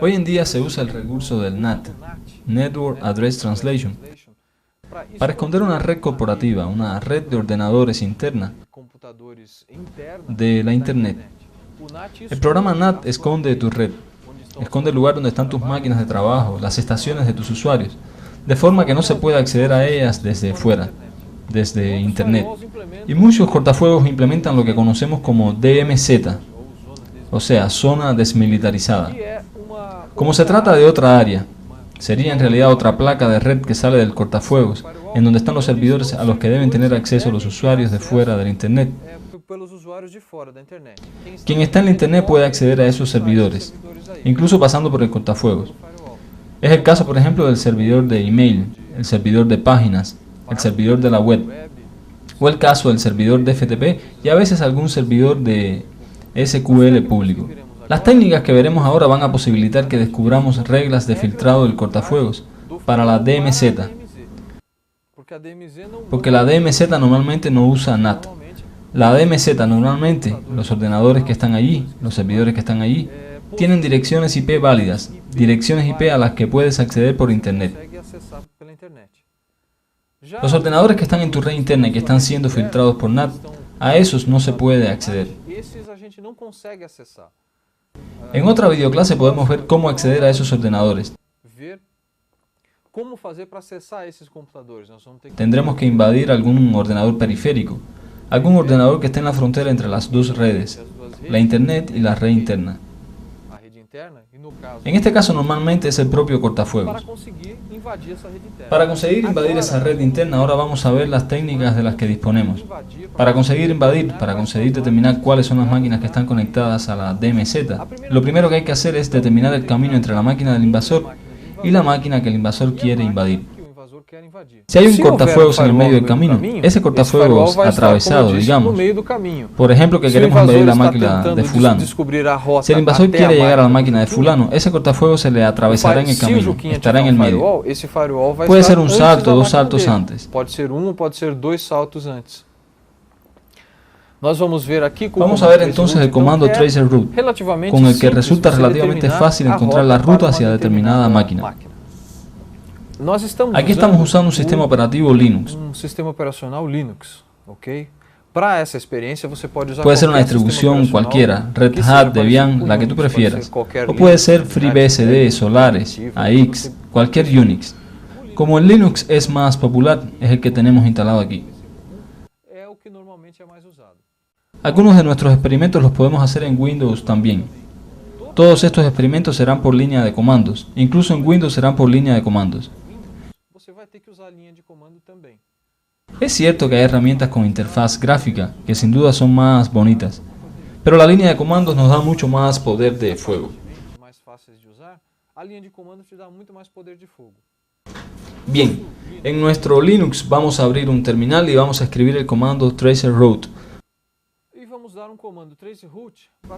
Hoy en día se usa el recurso del NAT, Network Address Translation, para esconder una red corporativa, una red de ordenadores interna de la Internet. El programa NAT esconde tu red, esconde el lugar donde están tus máquinas de trabajo, las estaciones de tus usuarios, de forma que no se pueda acceder a ellas desde fuera, desde Internet. Y muchos cortafuegos implementan lo que conocemos como DMZ, o sea, zona desmilitarizada. Como se trata de otra área, sería en realidad otra placa de red que sale del cortafuegos, en donde están los servidores a los que deben tener acceso los usuarios de fuera del Internet. Quien está en la Internet puede acceder a esos servidores, incluso pasando por el cortafuegos. Es el caso, por ejemplo, del servidor de email, el servidor de páginas, el servidor de la web, o el caso del servidor de FTP y a veces algún servidor de SQL público. Las técnicas que veremos ahora van a posibilitar que descubramos reglas de filtrado del cortafuegos para la DMZ, porque la DMZ normalmente no usa NAT. La DMZ normalmente, los ordenadores que están allí, los servidores que están allí, tienen direcciones IP válidas, direcciones IP a las que puedes acceder por Internet. Los ordenadores que están en tu red interna y que están siendo filtrados por NAT, a esos no se puede acceder. En otra videoclase podemos ver cómo acceder a esos ordenadores. Tendremos que invadir algún ordenador periférico, algún ordenador que esté en la frontera entre las dos redes, la Internet y la red interna. En este caso normalmente es el propio cortafuegos. Para conseguir invadir esa red interna, ahora vamos a ver las técnicas de las que disponemos. Para conseguir determinar cuáles son las máquinas que están conectadas a la DMZ, lo primero que hay que hacer es determinar el camino entre la máquina del invasor y la máquina que el invasor quiere invadir. Si hay un cortafuegos en el medio del camino, ese cortafuegos atravesado, digamos, por ejemplo que queremos invadir la máquina de fulano, si el invasor quiere llegar a la máquina de fulano, ese cortafuegos se le atravesará en el camino, estará en el medio. Puede ser un salto, dos saltos antes. Vamos a ver entonces el comando tracerroute, con el que resulta relativamente fácil encontrar la ruta hacia determinada máquina. Aquí estamos usando un sistema operativo Linux. Puede ser una distribución cualquiera, Red Hat, Debian, la que tú prefieras. O puede ser FreeBSD, Solaris, AX, cualquier Unix. Como el Linux es más popular, es el que tenemos instalado aquí. Algunos de nuestros experimentos los podemos hacer en Windows también. Todos estos experimentos serán por línea de comandos. Incluso en Windows serán por línea de comandos. Es cierto que hay herramientas con interfaz gráfica que sin duda son más bonitas, pero la línea de comandos nos da mucho más poder de fuego. Bien, en nuestro Linux vamos a abrir un terminal y vamos a escribir el comando tracerroute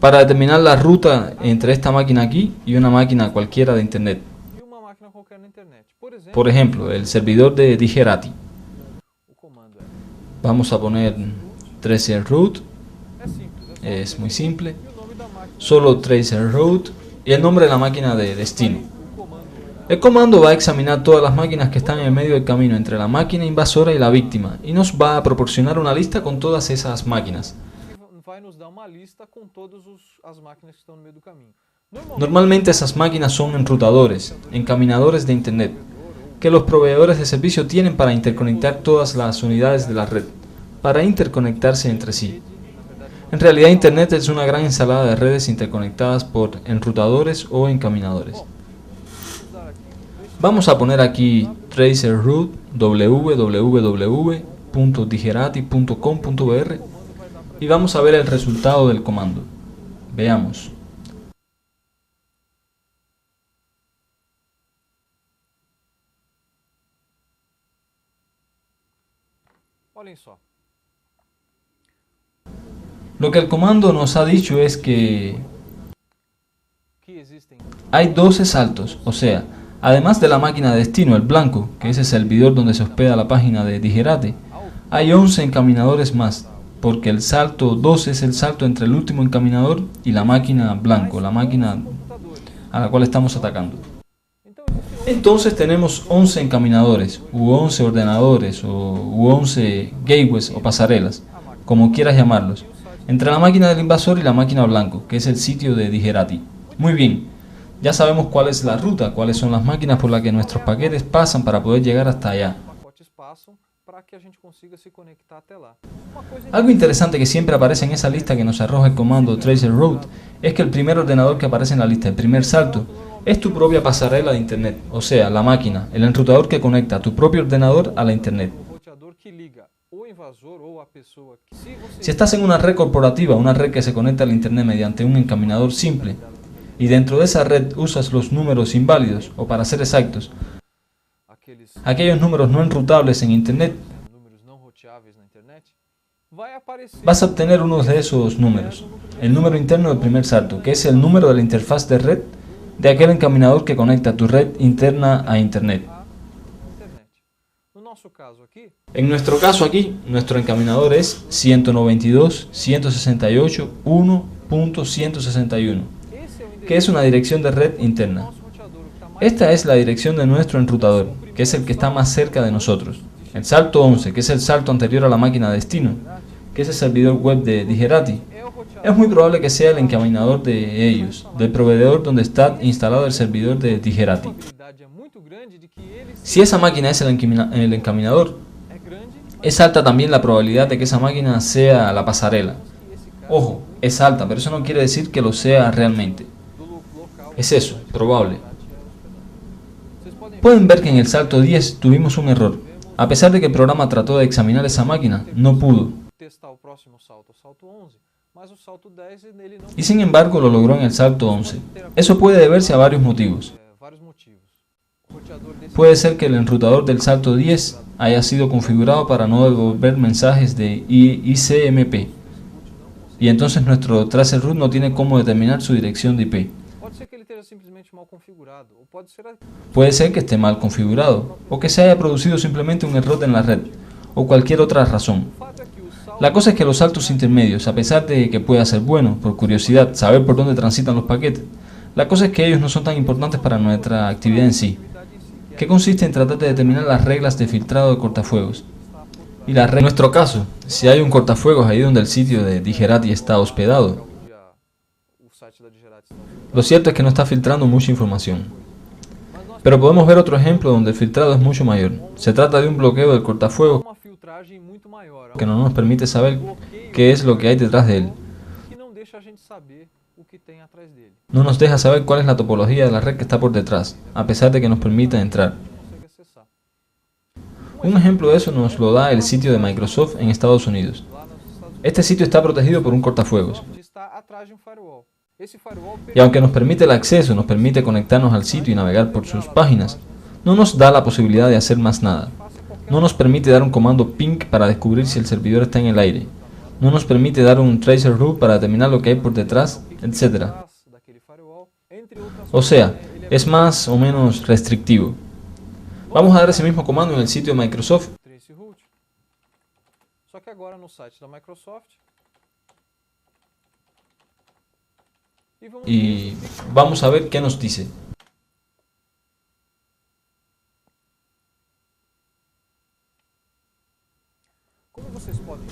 para determinar la ruta entre esta máquina aquí y una máquina cualquiera de Internet. Por ejemplo, el servidor de Digerati. Vamos a poner tracerroute, es muy simple, solo tracerroute y el nombre de la máquina de destino. El comando va a examinar todas las máquinas que están en el medio del camino entre la máquina invasora y la víctima y nos va a proporcionar una lista con todas esas máquinas. Normalmente esas máquinas son enrutadores, encaminadores de Internet, que los proveedores de servicio tienen para interconectar todas las unidades de la red, para interconectarse entre sí. En realidad Internet es una gran ensalada de redes interconectadas por enrutadores o encaminadores. Vamos a poner aquí tracerroute www.digerati.com.br y vamos a ver el resultado del comando. Veamos. Lo que el comando nos ha dicho es que hay 12 saltos, o sea, además de la máquina de destino, el blanco, que es el servidor donde se hospeda la página de Digerati, hay 11 encaminadores más, porque el salto 12 es el salto entre el último encaminador y la máquina blanco, la máquina a la cual estamos atacando. Entonces tenemos 11 encaminadores, u 11 ordenadores, u 11 gateways o pasarelas, como quieras llamarlos, entre la máquina del invasor y la máquina blanco, que es el sitio de Digerati. Muy bien, ya sabemos cuál es la ruta, cuáles son las máquinas por las que nuestros paquetes pasan para poder llegar hasta allá. Algo interesante que siempre aparece en esa lista que nos arroja el comando traceroute es que el primer ordenador que aparece en la lista, el primer salto, es tu propia pasarela de internet, o sea, la máquina, el enrutador que conecta tu propio ordenador a la internet. Si estás en una red corporativa, una red que se conecta al internet mediante un encaminador simple, y dentro de esa red usas los números inválidos, o para ser exactos, aquellos números no enrutables en internet, vas a obtener uno de esos números, el número interno del primer salto, que es el número de la interfaz de red de aquel encaminador que conecta tu red interna a internet. En nuestro caso aquí, nuestro encaminador es 192.168.1.161, que es una dirección de red interna. Esta es la dirección de nuestro enrutador, que es el que está más cerca de nosotros. El salto 11, que es el salto anterior a la máquina de destino, que es el servidor web de Digerati, es muy probable que sea el encaminador de ellos, del proveedor donde está instalado el servidor de Digerati. Si esa máquina es el encaminador, es alta también la probabilidad de que esa máquina sea la pasarela. Ojo, es alta, pero eso no quiere decir que lo sea realmente. Es eso, probable. Pueden ver que en el salto 10 tuvimos un error. A pesar de que el programa trató de examinar esa máquina, no pudo. Y sin embargo lo logró en el salto 11. Eso puede deberse a varios motivos. Puede ser que el enrutador del salto 10 haya sido configurado para no devolver mensajes de ICMP. Y entonces nuestro traceroute no tiene cómo determinar su dirección de IP. Puede ser que esté mal configurado, o que se haya producido simplemente un error en la red, o cualquier otra razón. La cosa es que los saltos intermedios, a pesar de que pueda ser bueno, por curiosidad, saber por dónde transitan los paquetes, la cosa es que ellos no son tan importantes para nuestra actividad en sí, que consiste en tratar de determinar las reglas de filtrado de cortafuegos. Y en nuestro caso, si hay un cortafuegos ahí donde el sitio de Digerati está hospedado, lo cierto es que no está filtrando mucha información. Pero podemos ver otro ejemplo donde el filtrado es mucho mayor. Se trata de un bloqueo del cortafuegos que no nos permite saber qué es lo que hay detrás de él. No nos deja saber cuál es la topología de la red que está por detrás, a pesar de que nos permite entrar. Un ejemplo de eso nos lo da el sitio de Microsoft en Estados Unidos. Este sitio está protegido por un cortafuegos. Y aunque nos permite el acceso, nos permite conectarnos al sitio y navegar por sus páginas, no nos da la posibilidad de hacer más nada. No nos permite dar un comando ping para descubrir si el servidor está en el aire. No nos permite dar un traceroute para determinar lo que hay por detrás, etc. O sea, es más o menos restrictivo. Vamos a dar ese mismo comando en el sitio de Microsoft. Y vamos a ver qué nos dice.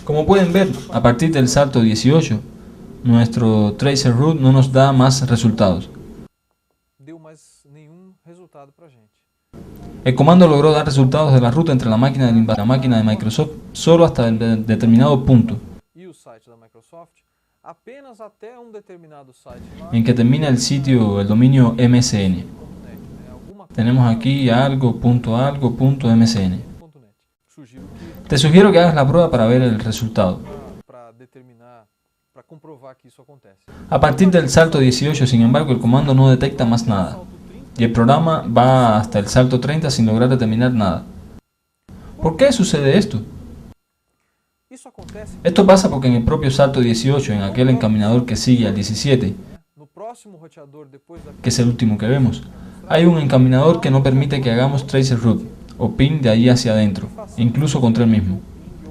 Como pueden ver, a partir del salto 18, nuestro traceroute no nos da más resultados. El comando logró dar resultados de la ruta entre la máquina del invasor y la máquina de Microsoft solo hasta el determinado punto en que termina el sitio, el dominio MSN. Tenemos aquí algo.algo.msn. Te sugiero que hagas la prueba para ver el resultado. A partir del salto 18, sin embargo, el comando no detecta más nada, y el programa va hasta el salto 30 sin lograr determinar nada. ¿Por qué sucede esto? Esto pasa porque en el propio salto 18, en aquel encaminador que sigue al 17, que es el último que vemos, hay un encaminador que no permite que hagamos traceroute o ping de ahí hacia adentro, incluso contra el mismo.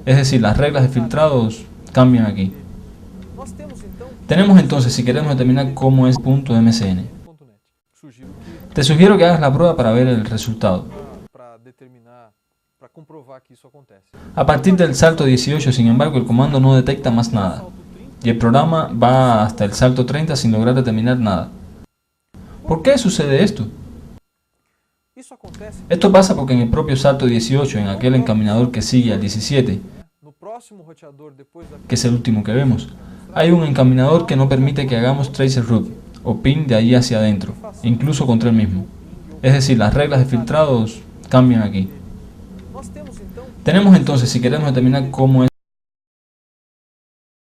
Es decir, las reglas de filtrados cambian aquí. Tenemos entonces, si queremos determinar cómo es .msn, Te sugiero que hagas la prueba para ver el resultado. A partir del salto 18, sin embargo, el comando no detecta más nada, y el programa va hasta el salto 30 sin lograr determinar nada. ¿Por qué sucede esto? Esto pasa porque en el propio salto 18, en aquel encaminador que sigue al 17, que es el último que vemos, hay un encaminador que no permite que hagamos tracer route o ping de ahí hacia adentro, incluso contra el mismo. Es decir, las reglas de filtrados cambian aquí. Tenemos entonces, si queremos determinar cómo es